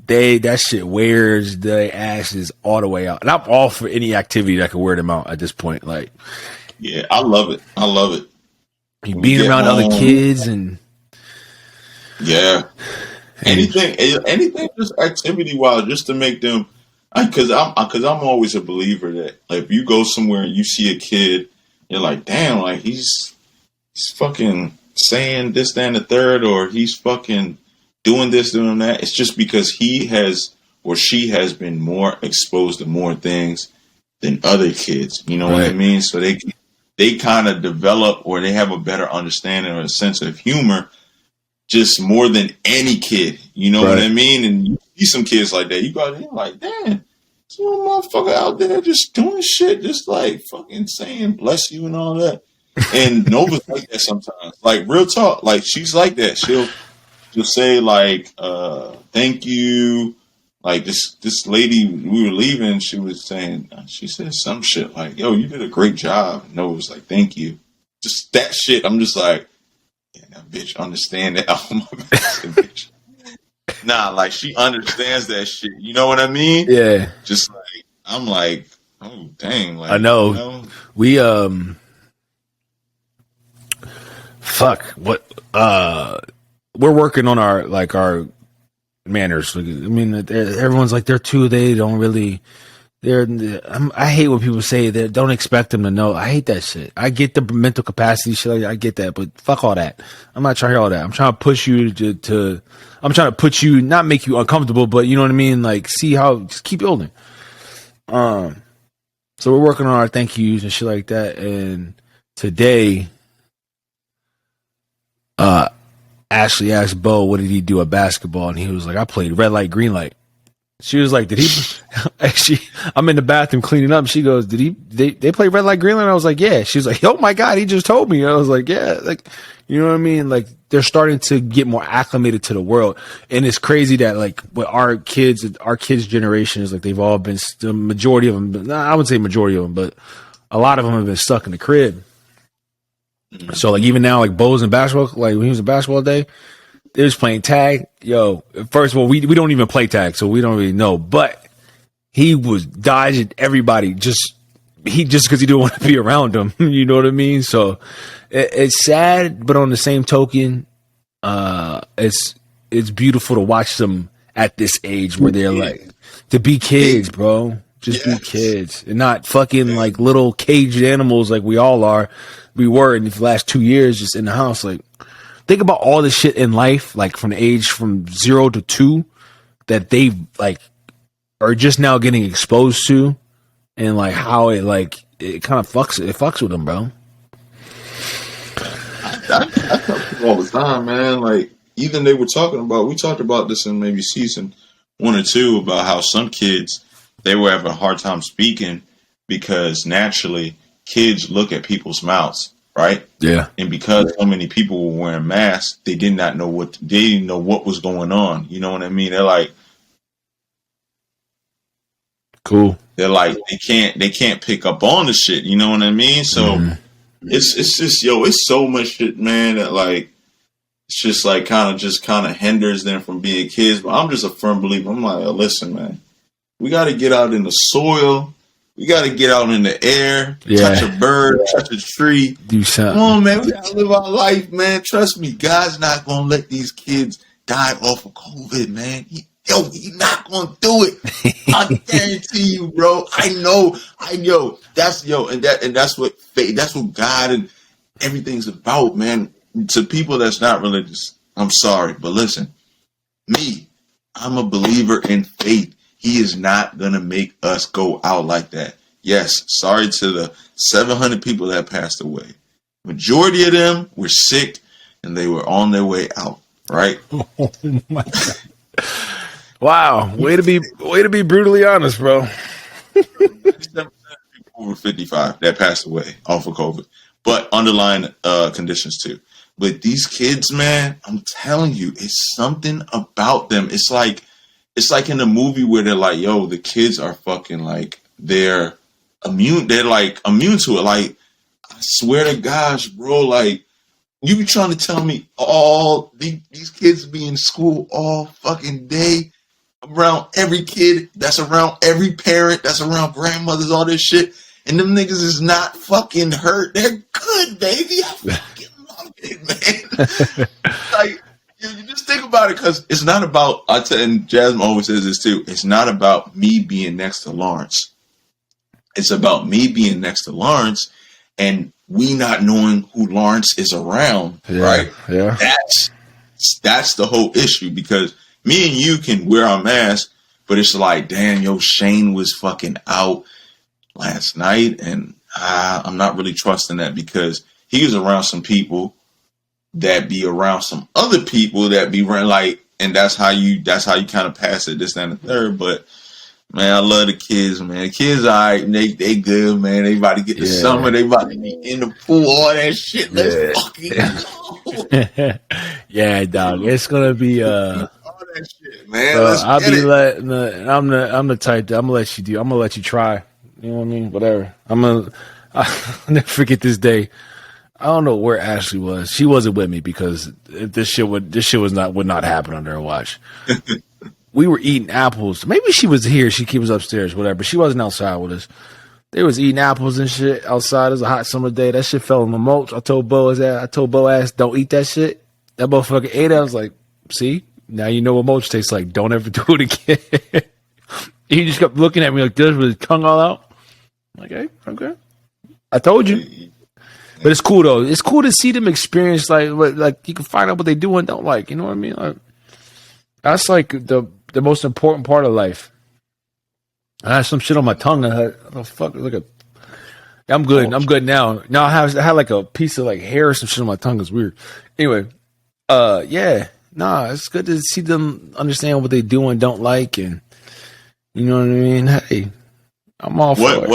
that shit wears the asses all the way out. And I'm all for any activity that can wear them out at this point. Like, yeah, I love it. You being around other kids and anything, just activity wise, just to make them. Because I'm always a believer that, like, if you go somewhere and you see a kid, you're like, damn, like he's fucking saying this, that, and the third, or he's fucking doing this, doing that. It's just because he has or she has been more exposed to more things than other kids. You know what I mean? So they kind of develop or they have a better understanding or a sense of humor just more than any kid. You know what I mean? And you see some kids like that. You go out there like, damn, this little motherfucker out there just doing shit, just like fucking saying bless you and all that. And Nova's like that sometimes. Like real talk. Like she's like that. She'll say like thank you. Like this lady, we were leaving, she was saying, she said some shit like, yo, you did a great job. And Nova was like, thank you. Just that shit. I'm just like, yeah, that bitch understand that. Oh my bitch. Nah, like she understands that shit. You know what I mean? Yeah. Just like, I'm like, oh dang. Like, I know. You know? We fuck what we're working on our manners. I mean, everyone's like they don't really. I hate when people say that. Don't expect them to know. I hate that shit. I get the mental capacity shit. I get that, but fuck all that. I'm not trying to hear all that. I'm trying to push you to. I'm trying to put you, not make you uncomfortable, but you know what I mean. Like, see how, just keep building. So we're working on our thank yous and shit like that. And today, Ashley asked Bo, what did he do at basketball? And he was like, I played red light, green light. She was like, did he, actually, I'm in the bathroom cleaning up. She goes, they play red light, green light? And I was like, yeah. She's like, oh my God, he just told me. And I was like, yeah. Like, you know what I mean? Like, they're starting to get more acclimated to the world. And it's crazy that like what our kids generation is like, they've all been, the majority of them, I wouldn't say majority of them, but a lot of them have been stuck in the crib. So like even now, like Bo's in basketball, like when he was in basketball day, they was playing tag. Yo, first of all, we don't even play tag, so we don't really know. But he was dodging everybody just because he didn't want to be around them. You know what I mean? So it's sad, but on the same token, it's beautiful to watch them at this age where they're like to be kids, bro. Just be kids and not fucking like little caged animals like we all are. We were in the last 2 years just in the house. Like, think about all the shit in life, like from the age from 0 to 2 that they like are just now getting exposed to, and like how it kind of fucks with them, bro. I tell people all the time, man. Like, even we talked about this in maybe season 1 or 2 about how some kids, they were having a hard time speaking because naturally kids look at people's mouths, right? Yeah. And because so many people were wearing masks, they didn't know what was going on. You know what I mean? They're like, cool. They're like, they can't pick up on the shit. You know what I mean? So it's just, it's so much shit, man, that like, it's just like kind of hinders them from being kids. But I'm just a firm believer. I'm like, listen, man, we got to get out in the soil. We got to get out in the air, touch a bird, touch a tree. Do something. Come on, man. We got to live our life, man. Trust me. God's not going to let these kids die off of COVID, man. He's not going to do it. I guarantee you, bro. I know. That's what faith, that's what God and everything's about, man. To people that's not religious, I'm sorry. But listen, I'm a believer in faith. He is not going to make us go out like that. Yes, sorry to the 700 people that passed away. Majority of them were sick and they were on their way out, right? Oh my God. Wow, way to be brutally honest, bro. 97% of people over 55 that passed away off of COVID, but underlying conditions too. But these kids, man, I'm telling you, it's something about them. It's like in the movie where they're like, yo, the kids are fucking like, they're immune to it. Like, I swear to gosh, bro, like, you be trying to tell me all these kids be in school all fucking day around every kid that's around every parent that's around grandmothers, all this shit, and them niggas is not fucking hurt. They're good, baby. I fucking love it, man. Like, you just think about it, because it's not about, and Jasmine always says this too, it's not about me being next to Lawrence. It's about me being next to Lawrence and we not knowing who Lawrence is around, right? Yeah. that's the whole issue, because me and you can wear our masks, but it's like, damn, yo, Shane was fucking out last night, and I'm not really trusting that, because he was around some people that be around some other people that be running like, and that's how you kind of pass it, this, that, and the third. But man, I love the kids, man. The kids, all right, they good, man. They about to get the summer. They about to be in the pool, all that shit. Let's fucking go. Yeah, dog. It's gonna be all that shit, man. I'll be letting. I'm the type that I'm gonna let you do. I'm gonna let you try. You know what I mean? Whatever. I'll never forget this day. I don't know where Ashley was. She wasn't with me, because this shit would not happen under her watch. We were eating apples. Maybe she was here. She was upstairs, whatever. But she wasn't outside with us. They was eating apples and shit outside. It was a hot summer day. That shit fell in the mulch. I told Boaz, don't eat that shit. That motherfucker ate it. I was like, see, now you know what mulch tastes like. Don't ever do it again. He just kept looking at me like this with his tongue all out. I'm like, hey, okay. I told you. But it's cool though. It's cool to see them experience like you can find out what they do and don't like. You know what I mean? Like, that's like the most important part of life. I had some shit on my tongue. I'm good. I'm good now. Now I had like a piece of like hair or some shit on my tongue. It's weird. Anyway, yeah. Nah, it's good to see them understand what they do and don't like, and you know what I mean? Hey, I'm all for it.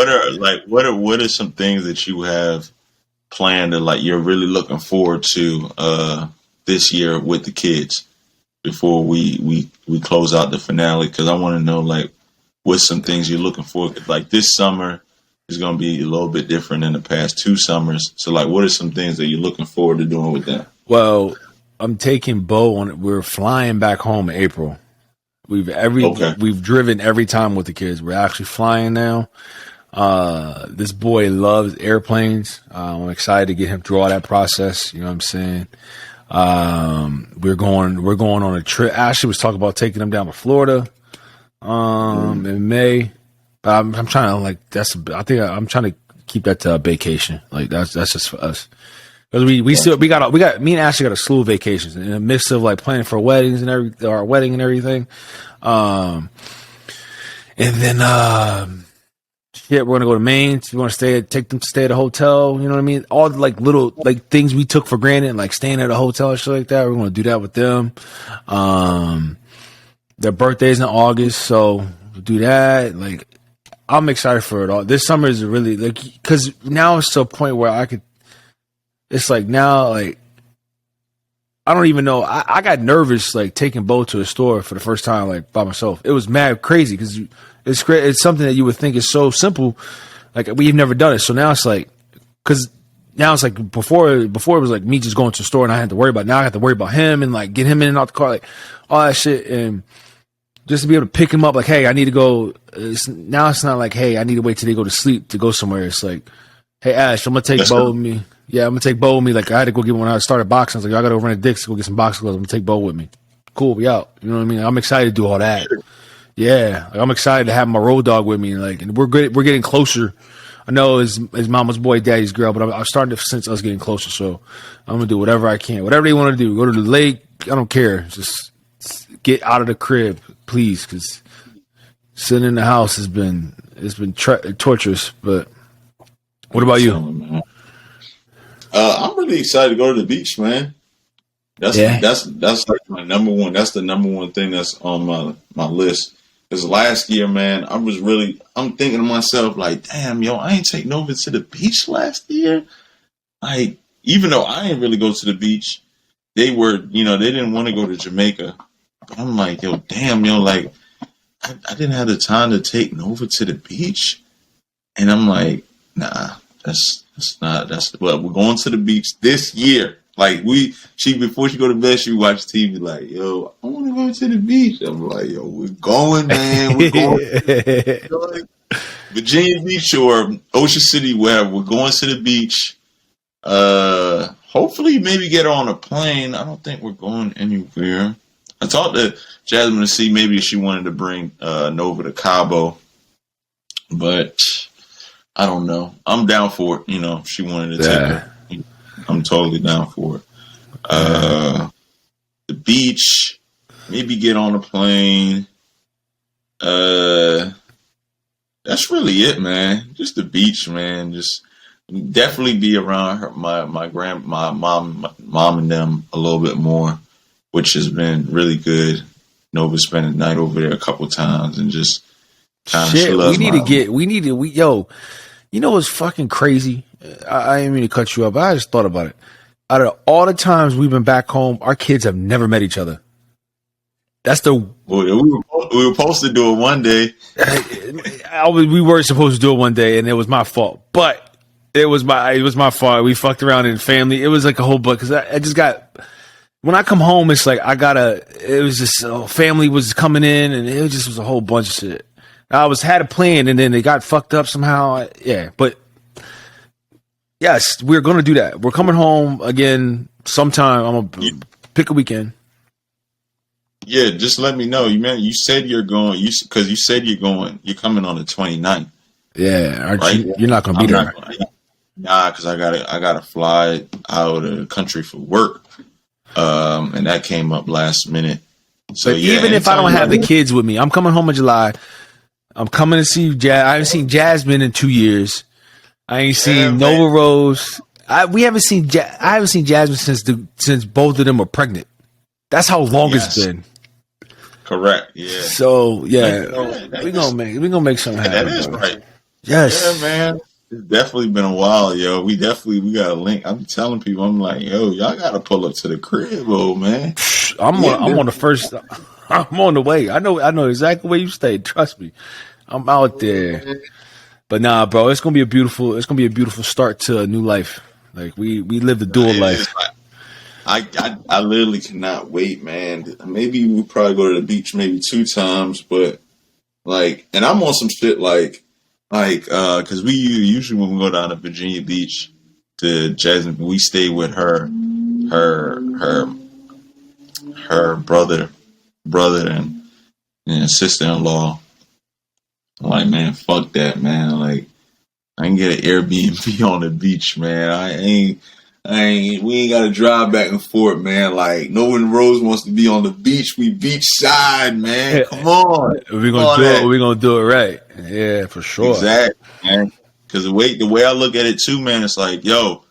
What are some things that you have planned that like you're really looking forward to this year with the kids before we close out the finale? Because I want to know like what's some things you're looking for. Like this summer is going to be a little bit different than the past 2 summers. So like, what are some things that you're looking forward to doing with them? Well, I'm taking Bo on it. We're flying back home in April. We've driven every time with the kids. We're actually flying now. This boy loves airplanes. I'm excited to get him through all that process. You know what I'm saying? We're going on a trip. Ashley was talking about taking him down to Florida, in May. But I'm trying to I'm trying to keep that to a vacation. Like that's just for us. Because we got me and Ashley got a slew of vacations in the midst of like planning for weddings and our wedding and everything. And then we're gonna go to Maine. We want to take them to stay at a hotel. You know what I mean? All the like little like things we took for granted, like staying at a hotel and shit like that. We're gonna do that with them. Their birthday's in August, so we'll do that. Like I'm excited for it all. This summer is really like, because now it's to a point where it's like now, like, I don't even know. I got nervous, like, taking Bo to a store for the first time, like, by myself. It was mad crazy because it's something that you would think is so simple. Like, we've never done it. So now it's like, because now it's like before it was like me just going to the store and I had to worry about it. Now I have to worry about him and, like, get him in and out the car, like, all that shit. And just to be able to pick him up, like, hey, I need to go. Now it's not like, hey, I need to wait till they go to sleep to go somewhere. It's like, hey, Ash, I'm going to take Bo with me. Yeah, I'm going to take Bo with me. Like, I had to go get when I started boxing. I was like, I got to go run a Dick's to go get some boxing gloves. I'm going to take Bo with me. Cool, we out. You know what I mean? I'm excited to do all that. Yeah, like, I'm excited to have my road dog with me. Like, and we're getting closer. I know his mama's boy, daddy's girl, but I'm starting to sense us getting closer. So I'm going to do whatever I can. Whatever they want to do. Go to the lake. I don't care. Just get out of the crib, please, because sitting in the house has been torturous. But what about you? I'm really excited to go to the beach, man. That's like my number one. That's the number one thing that's on my list. Because last year, man, I'm thinking to myself, like, damn, yo, I ain't take Nova to the beach last year. Like, even though I didn't really go to the beach, they didn't want to go to Jamaica. But I'm like, yo, damn, yo, like, I didn't have the time to take Nova to the beach. And I'm like, nah, we're going to the beach this year. Like, before she go to bed, she watch TV like, yo, I want to go to the beach. I'm like, yo, we're going, man. We're going. Virginia Beach or Ocean City, wherever. We're going to the beach. Hopefully maybe get her on a plane. I don't think we're going anywhere. I talked to Jasmine to see maybe if she wanted to bring Nova to Cabo. But I don't know. I'm down for it. You know, if she wanted to take her. I'm totally down for it. the beach, maybe get on a plane. That's really it, man. Just the beach, man. Just definitely be around her, my mom and them a little bit more, which has been really good. Nova spent the night over there a couple times and just kind of yo, you know what's fucking crazy? I didn't mean to cut you up, but I just thought about it. Out of all the times we've been back home, our kids have never met each other. That's the we were supposed to do it one day. We were supposed to do it one day, and it was my fault. But it was my fault. We fucked around in family. It was like a whole book because I just got. When I come home, it's like it was just family was coming in, and it just was a whole bunch of shit. I had a plan, and then they got fucked up somehow. Yeah, but yes, we're gonna do that. We're coming home again sometime. I'm gonna pick a weekend. Yeah, just let me know. You said you're going. Because you said you're going. You're coming on the 29th. Yeah, right? You're not gonna be there. Nah, because I gotta fly out of the country for work. And that came up last minute. So but even if I don't have the kids with me, I'm coming home in July. I'm coming to see Jazz. I haven't seen Jasmine in 2 years. I ain't seen Nova Rose. I haven't seen Jasmine since both of them were pregnant. That's how long it's been. Correct. Yeah. So yeah, we're gonna make something happen. That is right. Yes. Yeah, man. It's definitely been a while, yo. We got a link. I'm telling people, I'm like, yo, y'all gotta pull up to the crib, old man. I'm on the first. I'm on the way. I know exactly where you stay. Trust me, I'm out there. But nah, bro, it's gonna be a beautiful start to a new life. Like we live the dual life. I literally cannot wait, man. Maybe we'll probably go to the beach maybe 2 times, but like, and I'm on some shit like, because we usually when we go down to Virginia Beach to Jasmine, we stay with her brother and sister-in-law. I'm like, man, fuck that, man. Like, I can get an Airbnb on the beach, man. We ain't got to drive back and forth, man. Like, no one Rose wants to be on the beach. We beach side, man. Come on. We're gonna do it right. Yeah, for sure. Exactly, man. Because the way I look at it too, man, it's like, yo,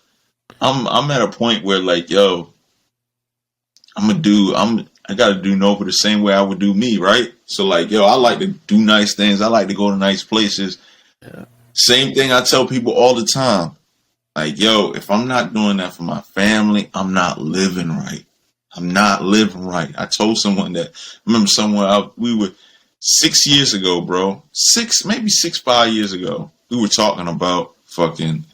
I'm at a point where like, yo, I gotta do Nova the same way I would do me, right? So like, yo, I like to do nice things. I like to go to nice places. Yeah. Same thing I tell people all the time. Like, yo, if I'm not doing that for my family, I'm not living right. I told someone that. I remember we were 6 years ago, bro. 5 years ago. We were talking about fucking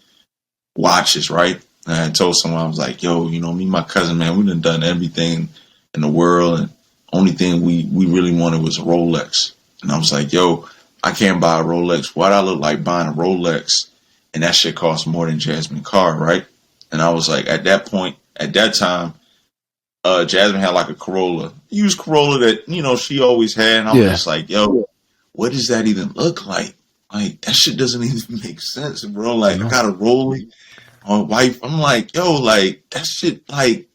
watches, right? And I told someone, I was like, yo, me and my cousin, man, we done everything in the world, and only thing we really wanted was a Rolex. And I was like, yo, I can't buy a Rolex. Why'd I look like buying a Rolex? And that shit costs more than Jasmine's car, right? And I was like, at that time, Jasmine had like a Corolla. Used Corolla that, she always had. And I was just like, yo, what does that even look like? Like, that shit doesn't even make sense, bro. Like, I got a Rollie, my wife. I'm like, yo, like, that shit, like,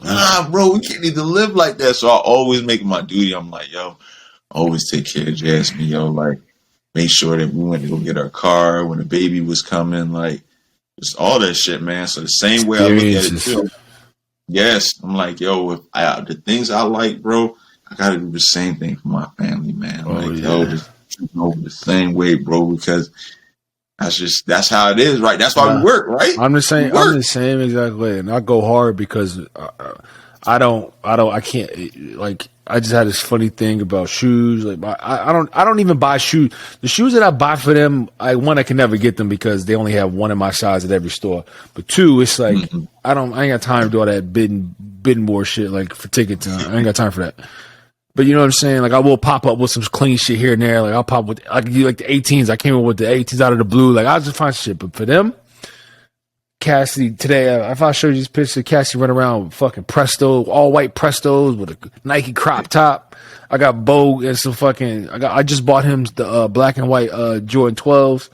nah, bro, we can't even live like that. So I always make it my duty. I'm like, yo, always take care of Jasmine, yo, like, make sure that we went to go get our car when the baby was coming, like, just all that shit, man. So the same way I look at it too. Yes, I'm like, yo, the things I like, bro, I gotta do the same thing for my family, man. Yo, just the same way, bro, because that's how it is, right? That's why we work, right? I'm the same exact way, and I go hard because I can't, like, I just had this funny thing about shoes. Like, I don't even buy shoes. The shoes that I buy for them, I can never get them because they only have one in my size at every store. But two, it's like I ain't got time to do all that bidding war shit like for tickets. I ain't got time for that. But you know what I'm saying? Like, I will pop up with some clean shit here and there. Like, I'll pop with like the 18s. I came up with the 18s out of the blue. Like, I'll just find shit. But for them, Cassie today, if I show you this picture, Cassie run around with fucking Presto, all white Prestos with a Nike crop top. I got Bogue and some fucking. I just bought him the black and white Jordan 12s.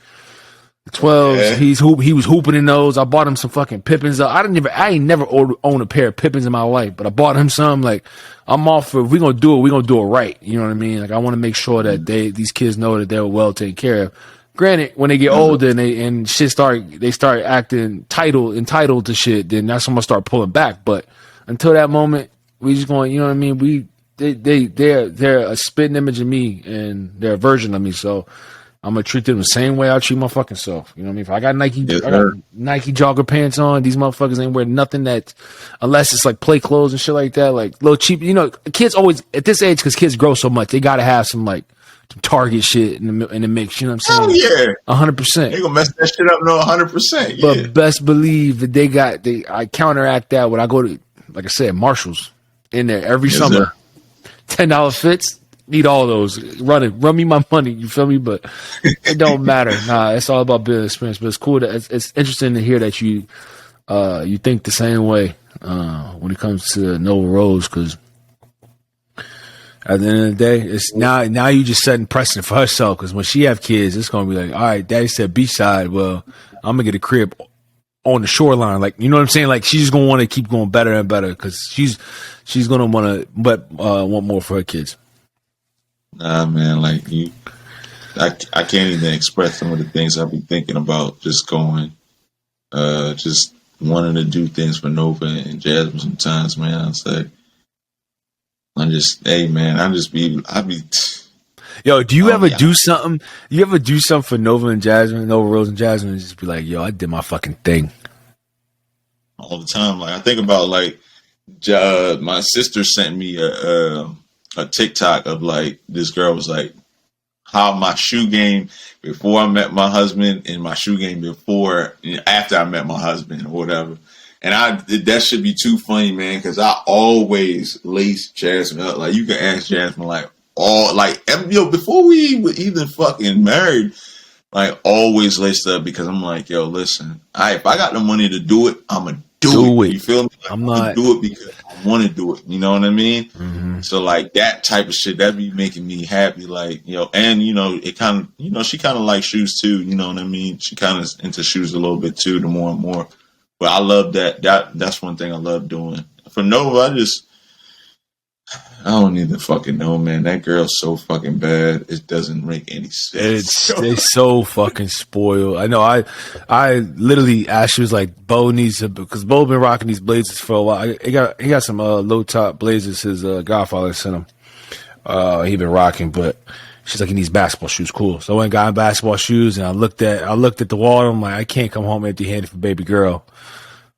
12s. Okay. He was hooping in those. I bought him some fucking Pippins. I ain't never owned a pair of Pippins in my life, but I bought him some. Like, I'm all for, if we gonna do it, we gonna do it right. You know what I mean? Like, I want to make sure that these kids know that they're well taken care of. Granted, when they get older and they start acting entitled to shit, then that's when I'm gonna start pulling back. But until that moment, we just going, you know what I mean? They're a spitting image of me, and they're a version of me. So I'm gonna treat them the same way I treat my fucking self. You know what I mean? If I got Nike jogger pants on, these motherfuckers ain't wearing nothing that, unless it's like play clothes and shit like that, like little cheap. You know, kids always at this age, because kids grow so much, they gotta have some like Target shit in the mix. You know what I'm saying? Oh yeah, 100%. They gonna mess that shit up. No, 100%. Yeah. But best believe that I counteract that when I go to, like I said, Marshalls in there every summer. $10 fits. Need all those. Run me my money. You feel me? But it don't matter. Nah, it's all about business experience. But it's cool. It's interesting to hear that you think the same way when it comes to Nova Rose, because at the end of the day, it's now you just setting precedent for herself, because when she have kids, it's gonna be like, all right, daddy said beachside, well, I'm gonna get a crib on the shoreline. Like, you know what I'm saying? Like, she's gonna want to keep going better and better, because she's gonna want more for her kids. Nah, man, like I can't even express some of the things I've been thinking about. Just going, just wanting to do things for Nova and Jasmine sometimes, man. It's like, I be. Yo, do you ever do something? You ever do something for Nova Rose and Jasmine, and just be like, yo, I did my fucking thing All the time. Like, I think about, like, my sister sent me a TikTok of, like, this girl was like, how my shoe game before I met my husband and my shoe game after I met my husband or whatever. And that should be too funny, man, because I always lace Jasmine up. Like, you can ask Jasmine, before we were even fucking married, like, always laced up, because I'm like, yo, listen, if I got the money to do it, I'm going to do it. You feel me? Like, I'm going to do it because I want to do it. You know what I mean? Mm-hmm. So, like, that type of shit, that be making me happy. Like, you know, and, you know, it kind of, you know, she kind of likes shoes too. You know what I mean? She kind of into shoes a little bit too, the more and more. But I love that. That's one thing I love doing. For Nova, I don't even fucking know, man. That girl's so fucking bad. It doesn't make any sense. They so fucking spoiled. I know. I literally asked, she was like, Bo needs to, because Bo been rocking these blazers for a while. He got some low top blazers his godfather sent him. He been rocking, but she's like, he needs basketball shoes. Cool. So I went and got him basketball shoes, and I looked at the wall. I'm like, I can't come home empty handed for baby girl.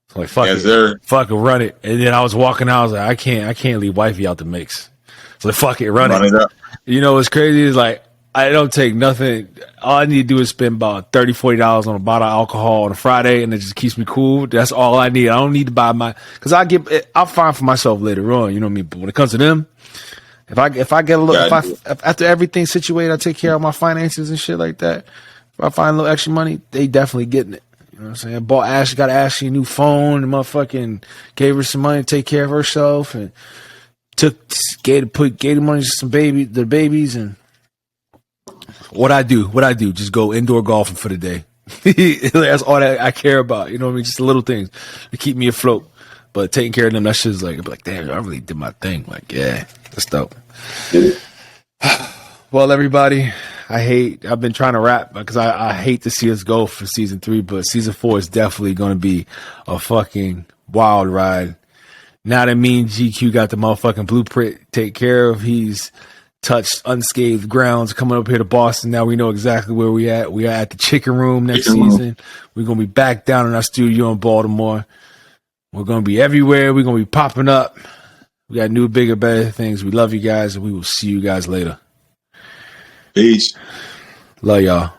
So like, fuck it, run it. And then I was walking out. I was like, I can't leave wifey out the mix. So like, fuck it, run it up. You know what's crazy is, like, I don't take nothing. All I need to do is spend about $30-$40 on a bottle of alcohol on a Friday, and it just keeps me cool. That's all I need. I don't need to buy because I'll find for myself later on. You know what I mean? But when it comes to them, if I get a little, after everything's situated, I take care of my finances and shit like that. If I find a little extra money, they definitely getting it. You know what I'm saying? Got Ashley a new phone, and motherfucking gave her some money to take care of herself, and gave the money to the babies, and what I do, just go indoor golfing for the day. That's all that I care about. You know what I mean? Just the little things to keep me afloat. But taking care of them, that shit's like, I'd be like, damn, I really did my thing. Like, yeah, that's dope. Well, everybody, I've been trying to wrap because I hate to see us go for season 3, but season 4 is definitely going to be a fucking wild ride. Now that me and GQ got the motherfucking blueprint take care of, he's touched unscathed grounds coming up here to Boston. Now we know exactly where we at. We are at the Chicken Room next season. We're going to be back down in our studio in Baltimore. We're going to be everywhere. We're going to be popping up. We got new, bigger, better things. We love you guys, and we will see you guys later. Peace. Love y'all.